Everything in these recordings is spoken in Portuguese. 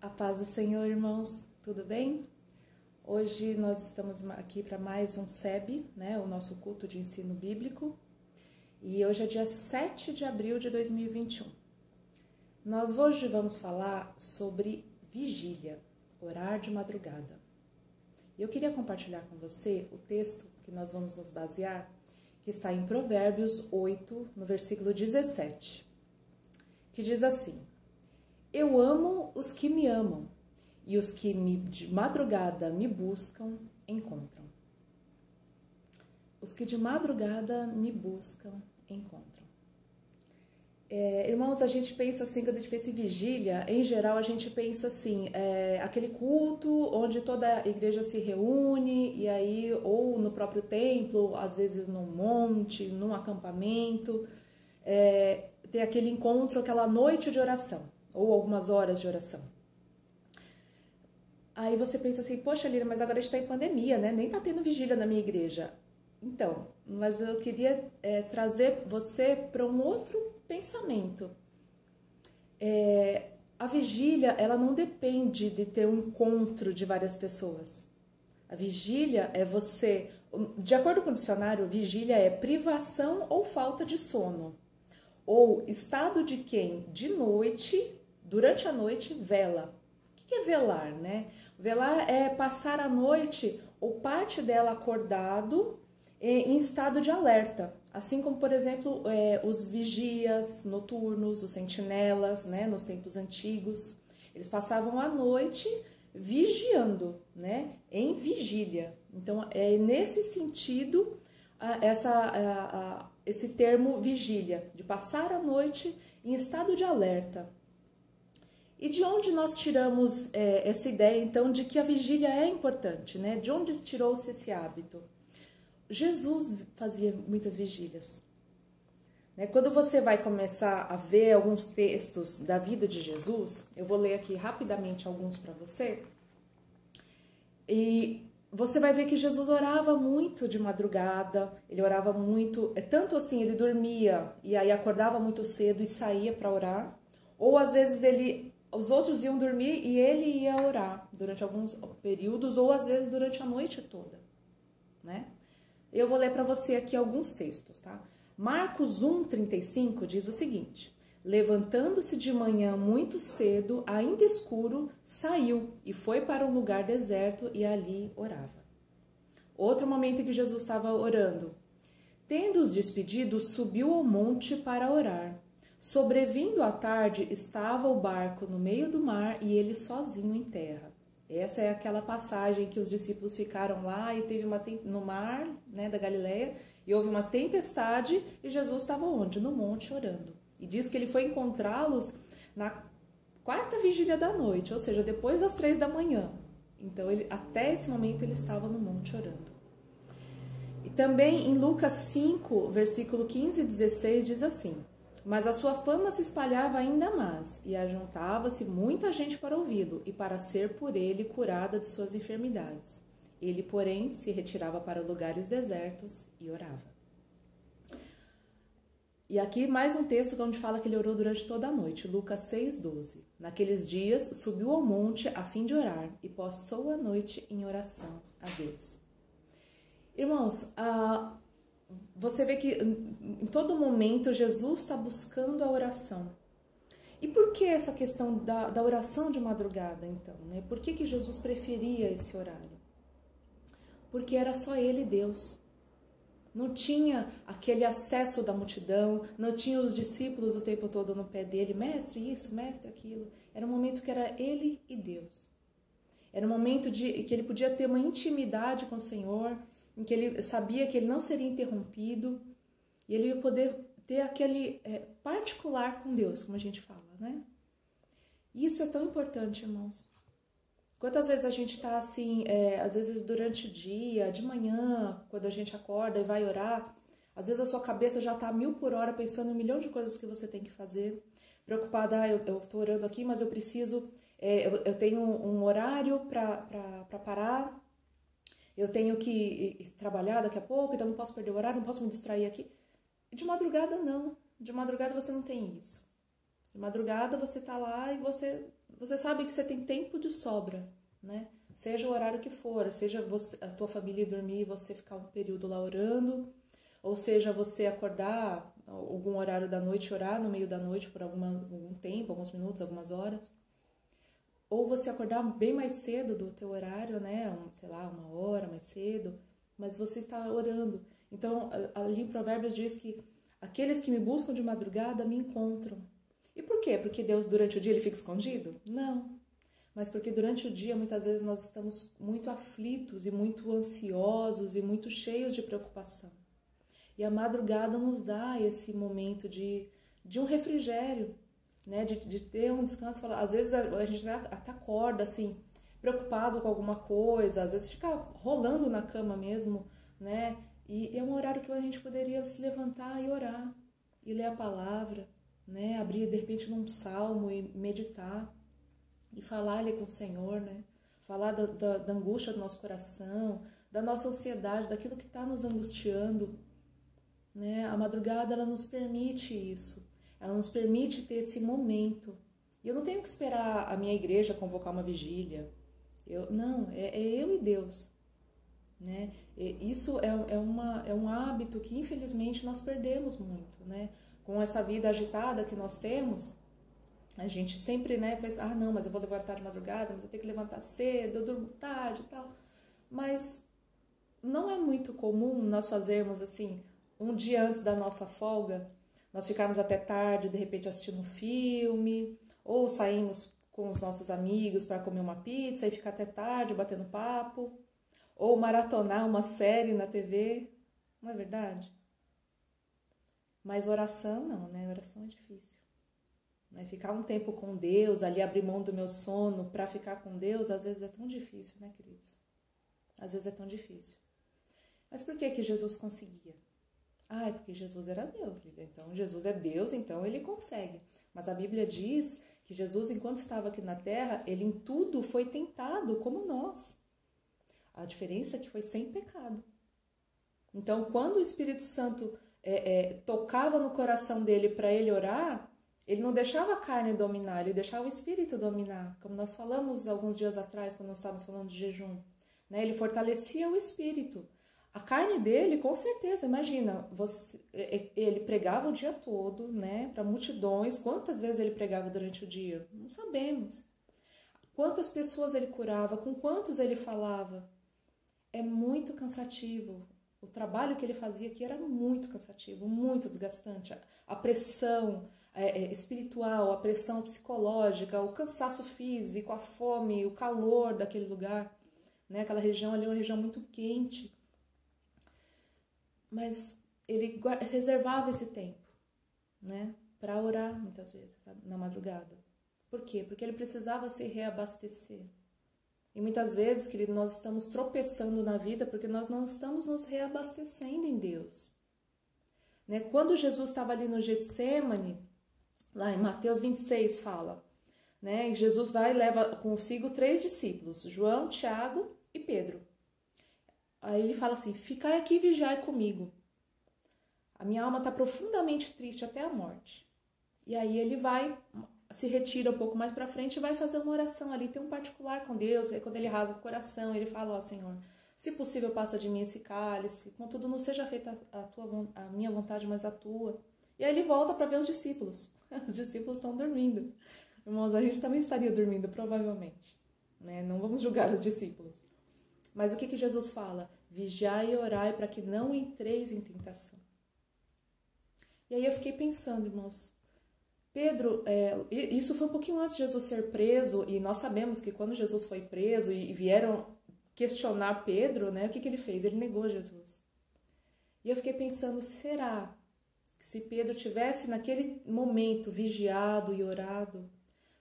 A paz do Senhor, irmãos, tudo bem? Hoje nós estamos aqui para mais um SEB, o nosso culto de ensino bíblico, e hoje é dia 7 de abril de 2021. Nós hoje vamos falar sobre vigília, orar de madrugada. E eu queria compartilhar com você o texto que nós vamos nos basear, que está em Provérbios 8, no versículo 17, que diz assim: Eu amo os que me amam, e os que de madrugada me buscam, encontram. Os que de madrugada me buscam, encontram. Irmãos, a gente pensa assim, quando a gente pensa em vigília, em geral a gente pensa assim, aquele culto onde toda a igreja se reúne, e aí, ou no próprio templo, às vezes num monte, num acampamento, tem aquele encontro, aquela noite de oração, ou algumas horas de oração. Aí você pensa assim, poxa, Lira, mas agora a gente está em pandemia, né? Nem está tendo vigília na minha igreja. Então, mas eu queria trazer você para um outro pensamento. A vigília, ela não depende de ter um encontro de várias pessoas. A vigília é você, de acordo com o dicionário, vigília é privação ou falta de sono, ou estado de quem de noite, durante a noite, vela. O que é velar, né? Velar é passar a noite ou parte dela acordado em estado de alerta. Assim como, por exemplo, os vigias noturnos, os sentinelas, né, nos tempos antigos. Eles passavam a noite vigiando, né, em vigília. Então, é nesse sentido esse termo vigília, de passar a noite em estado de alerta. E de onde nós tiramos essa ideia, então, de que a vigília é importante, né? De onde tirou-se esse hábito? Jesus fazia muitas vigílias. Quando você vai começar a ver alguns textos da vida de Jesus, eu vou ler aqui rapidamente alguns para você, e você vai ver que Jesus orava muito de madrugada, ele orava muito, tanto assim, ele dormia e aí acordava muito cedo e saía para orar, ou às vezes os outros iam dormir e ele ia orar durante alguns períodos, ou às vezes durante a noite toda, né? Eu vou ler para você aqui alguns textos, tá? Marcos 1:35 diz o seguinte: Levantando-se de manhã muito cedo, ainda escuro, saiu e foi para um lugar deserto e ali orava. Outro momento em que Jesus estava orando. Tendo-os despedido, subiu ao monte para orar. Sobrevindo à tarde, estava o barco no meio do mar e ele sozinho em terra. Essa é aquela passagem que os discípulos ficaram lá e teve no mar, né, da Galileia, e houve uma tempestade e Jesus estava onde? No monte orando. E diz que ele foi encontrá-los na quarta vigília da noite, ou seja, depois das 3 da manhã. Então, até esse momento ele estava no monte orando. E também em Lucas 5, versículo 15 e 16 diz assim: Mas a sua fama se espalhava ainda mais, e ajuntava-se muita gente para ouvi-lo, e para ser por ele curada de suas enfermidades. Ele, porém, se retirava para lugares desertos e orava. E aqui mais um texto onde fala que ele orou durante toda a noite, Lucas 6:12. Naqueles dias, subiu ao monte a fim de orar, e passou a noite em oração a Deus. Irmãos, você vê que em todo momento Jesus está buscando a oração. E por que essa questão da oração de madrugada, então? Né? Por que Jesus preferia esse horário? Porque era só ele e Deus. Não tinha aquele acesso da multidão, não tinha os discípulos o tempo todo no pé dele, mestre isso, mestre aquilo. Era um momento que era ele e Deus. Era um momento que ele podia ter uma intimidade com o Senhor, em que ele sabia que ele não seria interrompido, e ele ia poder ter aquele particular com Deus, como a gente fala, né? Isso é tão importante, irmãos. Quantas vezes a gente está assim, às vezes durante o dia, de manhã, quando a gente acorda e vai orar, às vezes a sua cabeça já está a 1000 por hora pensando em 1 milhão de coisas que você tem que fazer, preocupada, eu estou orando aqui, mas eu preciso, eu tenho um horário para parar, eu tenho que trabalhar daqui a pouco, então não posso perder o horário, não posso me distrair aqui. E de madrugada, não. De madrugada você não tem isso. De madrugada você tá lá e você sabe que você tem tempo de sobra, né? Seja o horário que for, seja a tua família dormir e você ficar um período lá orando, ou seja, você acordar algum horário da noite, orar no meio da noite por algum tempo, alguns minutos, algumas horas. Ou você acordar bem mais cedo do teu horário, né? Sei lá, 1 hora mais cedo, mas você está orando. Então, ali em Provérbios diz que aqueles que me buscam de madrugada me encontram. E por quê? Porque Deus durante o dia ele fica escondido? Não. Mas porque durante o dia muitas vezes nós estamos muito aflitos e muito ansiosos e muito cheios de preocupação. E a madrugada nos dá esse momento de um refrigério, né? De ter um descanso. Às vezes a gente até acorda assim, preocupado com alguma coisa, às vezes fica rolando na cama mesmo, né? E é um horário que a gente poderia se levantar e orar, e ler a palavra, né? Abrir de repente num salmo e meditar, e falar ali com o Senhor, né? Falar da angústia do nosso coração, da nossa ansiedade, daquilo que está nos angustiando, né? A madrugada, ela nos permite isso, ela nos permite ter esse momento. E eu não tenho que esperar a minha igreja convocar uma vigília, não, é eu e Deus, né? Isso é um hábito que infelizmente nós perdemos muito, né? Com essa vida agitada que nós temos, a gente sempre, né, pensa, não, mas eu vou levantar de madrugada, mas eu tenho que levantar cedo, eu durmo tarde e tal. Mas não é muito comum nós fazermos assim, um dia antes da nossa folga, nós ficarmos até tarde, de repente assistindo um filme, ou saímos com os nossos amigos para comer uma pizza e ficar até tarde batendo papo, ou maratonar uma série na TV, não é verdade? Mas oração não, né? Oração é difícil. Ficar um tempo com Deus, ali abrir mão do meu sono para ficar com Deus, às vezes é tão difícil, né, queridos? Às vezes é tão difícil. Mas por que Jesus conseguia? É porque Jesus era Deus, Lívia. Então, Jesus é Deus, então ele consegue. Mas a Bíblia diz que Jesus, enquanto estava aqui na terra, ele em tudo foi tentado como nós. A diferença é que foi sem pecado. Então, quando o Espírito Santo tocava no coração dele para ele orar, ele não deixava a carne dominar, ele deixava o Espírito dominar. Como nós falamos alguns dias atrás, quando nós estávamos falando de jejum, né? Ele fortalecia o Espírito. A carne dele, com certeza, imagina, ele pregava o dia todo, né, para multidões. Quantas vezes ele pregava durante o dia? Não sabemos. Quantas pessoas ele curava, com quantos ele falava. É muito cansativo. O trabalho que ele fazia aqui era muito cansativo, muito desgastante. A pressão espiritual, a pressão psicológica, o cansaço físico, a fome, o calor daquele lugar, né? Aquela região ali é uma região muito quente. Mas ele reservava esse tempo, né, para orar muitas vezes, sabe, na madrugada. Por quê? Porque ele precisava se reabastecer. E muitas vezes, querido, nós estamos tropeçando na vida porque nós não estamos nos reabastecendo em Deus. Né? Quando Jesus estava ali no Getsêmani, lá em Mateus 26 fala, né, e Jesus vai e leva consigo 3 discípulos, João, Tiago e Pedro. Aí ele fala assim, ficai aqui e vigiai comigo. A minha alma está profundamente triste até a morte. E aí ele vai, se retira um pouco mais para frente e vai fazer uma oração ali, tem um particular com Deus. Aí quando ele rasga o coração, ele fala, Senhor, se possível passa de mim esse cálice, contudo não seja feita a minha vontade, mas a tua. E aí ele volta para ver os discípulos. Os discípulos estão dormindo. Irmãos, a gente também estaria dormindo, provavelmente. Né? Não vamos julgar os discípulos. Mas o que Jesus fala? Vigiai e orai para que não entreis em tentação. E aí eu fiquei pensando, irmãos, Pedro, isso foi um pouquinho antes de Jesus ser preso, e nós sabemos que quando Jesus foi preso e vieram questionar Pedro, né, o que ele fez? Ele negou Jesus. E eu fiquei pensando, será que se Pedro tivesse naquele momento vigiado e orado,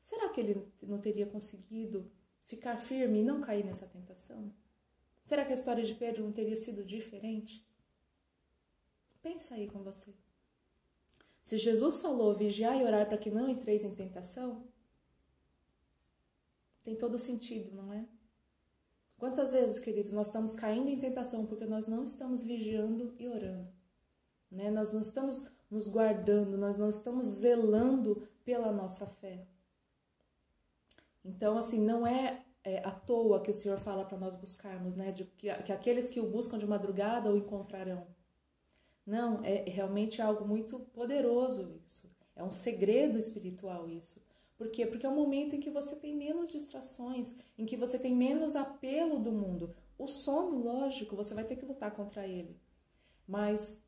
será que ele não teria conseguido ficar firme e não cair nessa tentação? Será que a história de Pedro não teria sido diferente? Pensa aí com você. Se Jesus falou vigiar e orar para que não entreis em tentação, tem todo sentido, não é? Quantas vezes, queridos, nós estamos caindo em tentação porque nós não estamos vigiando e orando, né? Nós não estamos nos guardando, nós não estamos zelando pela nossa fé. Então, assim, não é à toa que o Senhor fala para nós buscarmos, né? Que aqueles que o buscam de madrugada o encontrarão. Não, é realmente algo muito poderoso isso. É um segredo espiritual isso. Por quê? Porque é um momento em que você tem menos distrações, em que você tem menos apelo do mundo. O sono, lógico, você vai ter que lutar contra ele. Mas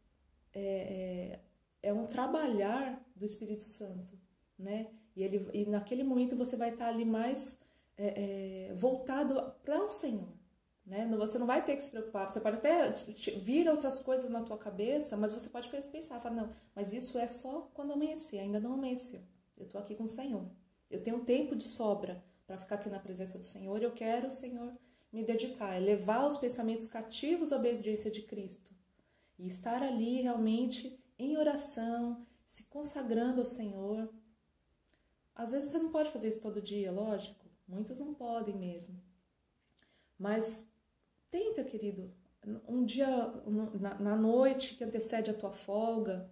é um trabalhar do Espírito Santo, né? E naquele momento você vai estar ali mais voltado para o Senhor, né? Você não vai ter que se preocupar. Você pode até vir outras coisas na tua cabeça, mas você pode pensar, falar, não, mas isso é só quando amanhecer, ainda não amanheceu. Eu estou aqui com o Senhor. Eu tenho tempo de sobra para ficar aqui na presença do Senhor. Eu quero, Senhor, me dedicar, levar os pensamentos cativos à obediência de Cristo. E estar ali realmente em oração, se consagrando ao Senhor. Às vezes você não pode fazer isso todo dia, lógico. Muitos não podem mesmo. Mas tenta, querido, um dia na noite que antecede a tua folga,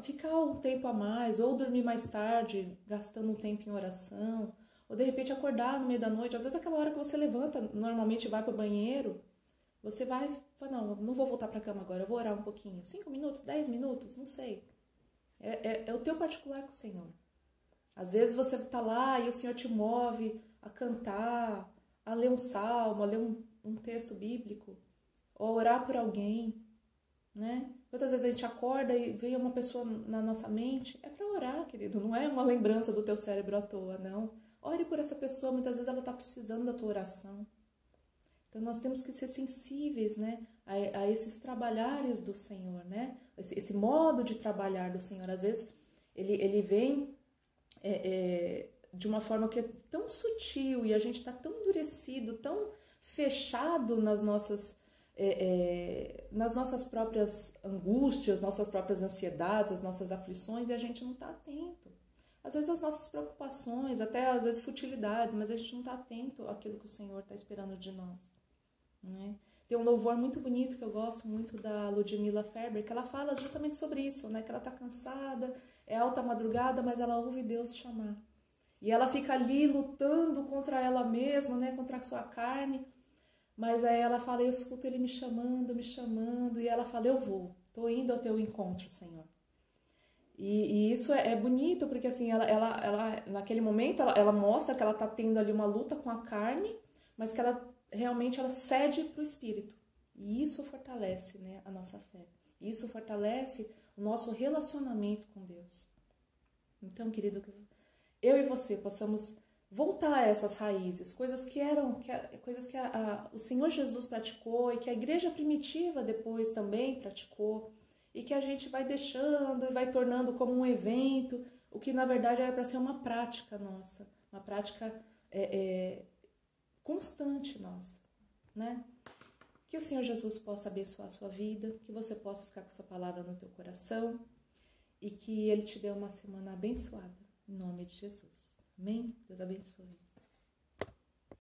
ficar um tempo a mais, ou dormir mais tarde, gastando um tempo em oração, ou de repente acordar no meio da noite. Às vezes aquela hora que você levanta, normalmente vai para o banheiro, você vai, fala, não vou voltar para a cama agora, eu vou orar um pouquinho. 5 minutos, 10 minutos, não sei. É o teu particular com o Senhor. Às vezes você está lá e o Senhor te move a cantar, a ler um salmo, a ler um texto bíblico, ou orar por alguém, né? Quantas vezes a gente acorda e vem uma pessoa na nossa mente? É para orar, querido, não é uma lembrança do teu cérebro à toa, não. Ore por essa pessoa, muitas vezes ela está precisando da tua oração. Então nós temos que ser sensíveis, né, a esses trabalhares do Senhor, né? Esse modo de trabalhar do Senhor. Às vezes ele vem de uma forma que é tão sutil e a gente está tão endurecido, tão fechado nas nossas próprias angústias, nossas próprias ansiedades, as nossas aflições, e a gente não está atento. Às vezes as nossas preocupações, até às vezes futilidades, mas a gente não está atento àquilo que o Senhor está esperando de nós, né? Tem um louvor muito bonito que eu gosto muito da Ludmila Ferber, que ela fala justamente sobre isso, né? Que ela está cansada, é alta madrugada, mas ela ouve Deus chamar. E ela fica ali lutando contra ela mesma, né? Contra a sua carne. Mas aí ela fala, eu escuto ele me chamando. E ela fala, eu vou, tô indo ao teu encontro, Senhor. E isso é bonito, porque assim, ela naquele momento, ela mostra que ela tá tendo ali uma luta com a carne, mas que ela realmente cede para o Espírito. E isso fortalece, né, a nossa fé. Isso fortalece o nosso relacionamento com Deus. Então, querido, eu e você possamos voltar a essas raízes, coisas que o Senhor Jesus praticou e que a igreja primitiva depois também praticou, e que a gente vai deixando e vai tornando como um evento, o que na verdade era para ser uma prática nossa, uma prática constante nossa, né? Que o Senhor Jesus possa abençoar a sua vida, que você possa ficar com essa palavra no teu coração e que Ele te dê uma semana abençoada, em nome de Jesus. Amém? Deus abençoe.